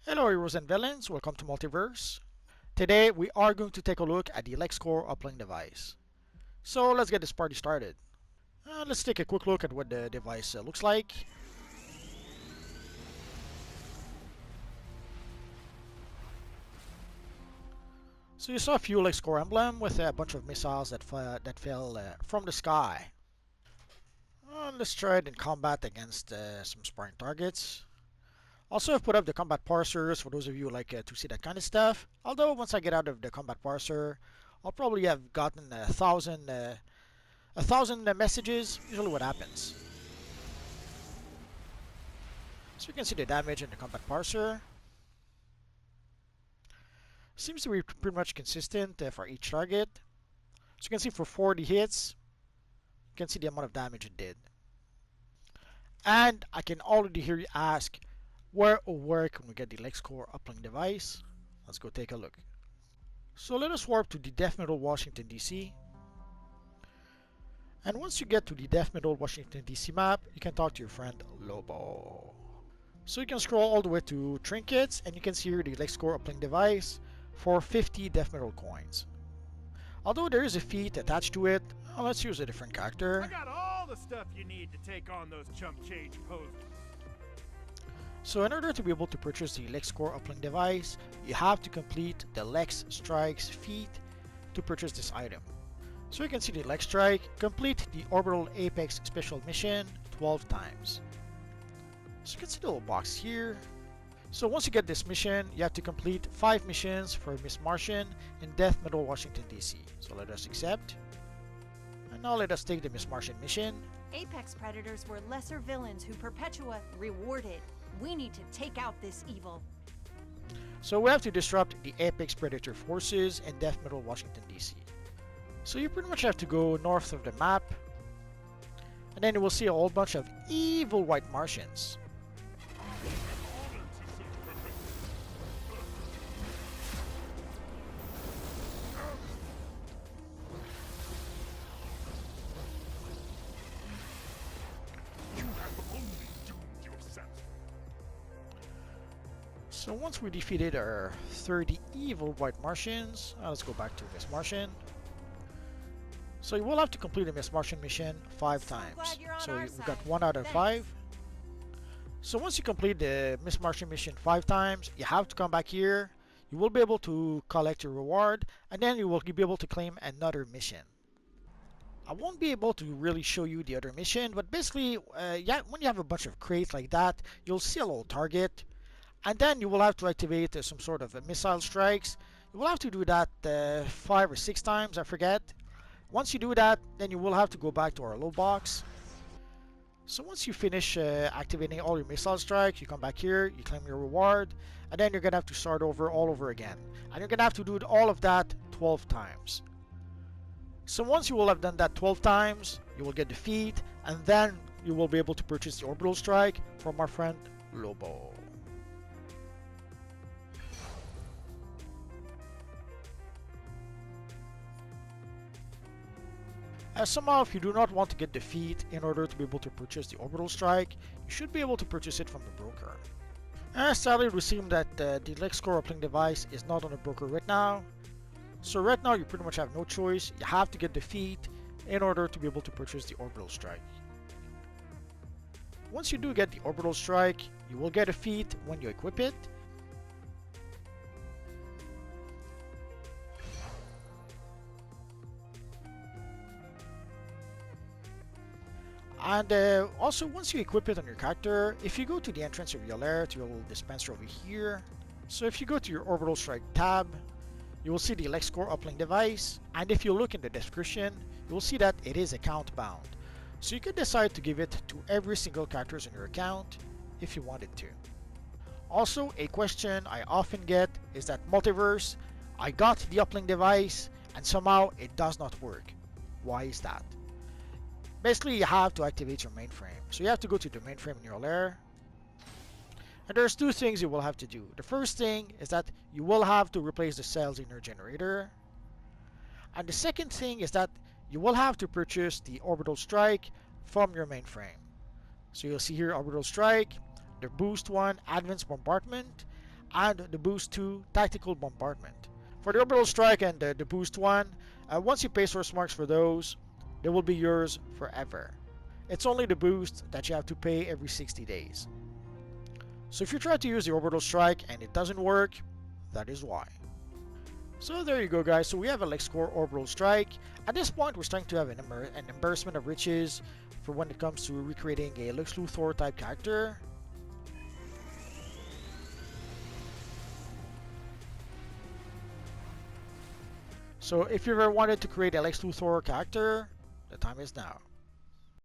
Hello heroes and villains, welcome to Multiverse. Today we are going to take a look at the Lexcorp Uplink device. So let's get this party started. Let's take a quick look at what the device looks like. So you saw a fuel Lexcorp emblem with a bunch of missiles that fell from the sky. Let's try it in combat against some sparring targets. Also, I've put up the combat parsers for those of you who like to see that kind of stuff. Although, once I get out of the combat parser, I'll probably have gotten a thousand messages. Usually, what happens. So you can see the damage in the combat parser. Seems to be pretty much consistent for each target. So you can see for 40 hits, you can see the amount of damage it did. And I can already hear you ask, where can we get the Lexcorp Uplink device? Let's go take a look. So let us warp to the Death Metal Washington DC. And once you get to the Death Metal Washington DC map, you can talk to your friend Lobo. So you can scroll all the way to Trinkets and you can see here the Lexcorp Uplink device for 50 Death Metal coins. Although there is a feat attached to it, let's use a different character. I got all the stuff you need to take on those chump change poses. So in order to be able to purchase the Lexcorp Uplink device, you have to complete the Lex Strikes feat to purchase this item. So you can see the Lex Strike, complete the Orbital Apex Special Mission 12 times. So you can see the little box here. So once you get this mission, you have to complete 5 missions for Miss Martian in Death Metal Washington DC. So let us accept. And now let us take the Miss Martian mission. Apex predators were lesser villains who Perpetua rewarded. We need to take out this evil. So we have to disrupt the Apex Predator forces in Death Metal Washington DC. So you pretty much have to go north of the map, and then you will see a whole bunch of evil white Martians. So once we defeated our 30 evil white Martians, let's go back to Miss Martian. So you will have to complete the Miss Martian mission 5 times. So we got 1 out of 5. So once you complete the Miss Martian mission 5 times, you have to come back here. You will be able to collect your reward, and then you will be able to claim another mission. I won't be able to really show you the other mission, but basically, yeah, when you have a bunch of crates like that, you'll see a little target. And then you will have to activate some sort of missile strikes. You will have to do that 5 or 6 times, I forget. Once you do that, then you will have to go back to our little box. So once you finish activating all your missile strikes, you come back here, you claim your reward, and then you're going to have to start over all over again. And you're going to have to do all of that 12 times. So once you will have done that 12 times, you will get the feat, and then you will be able to purchase the orbital strike from our friend Lobo. Somehow, if you do not want to get the feat in order to be able to purchase the orbital strike, you should be able to purchase it from the broker. Sadly, it would seem that the Lexcorp Uplink device is not on the broker right now. So right now, you pretty much have no choice. You have to get the feat in order to be able to purchase the orbital strike. Once you do get the orbital strike, you will get a feat when you equip it. And also, once you equip it on your character, if you go to the entrance of your lair, to your little dispenser over here, so if you go to your Orbital Strike tab, you will see the Lexcorp Uplink device, and if you look in the description, you will see that it is account bound. So you can decide to give it to every single character on your account if you wanted to. Also, a question I often get is that Multiverse, I got the Uplink device, and somehow it does not work. Why is that? Basically, you have to activate your mainframe. So you have to go to the mainframe in your lair. And there's 2 things you will have to do. The first thing is that you will have to replace the cells in your generator. And the second thing is that you will have to purchase the orbital strike from your mainframe. So you'll see here orbital strike, the boost one, advanced bombardment, and the boost 2 tactical bombardment. For the orbital strike and the boost 1, once you pay source marks for those, they will be yours forever. It's only the boost that you have to pay every 60 days. So if you try to use the orbital strike and it doesn't work, that is why. So there you go, guys. So we have a Lexcorp orbital strike. At this point, we're starting to have an embarrassment of riches for when it comes to recreating a Lex Luthor type character. So if you ever wanted to create a Lex Luthor character, the time is now.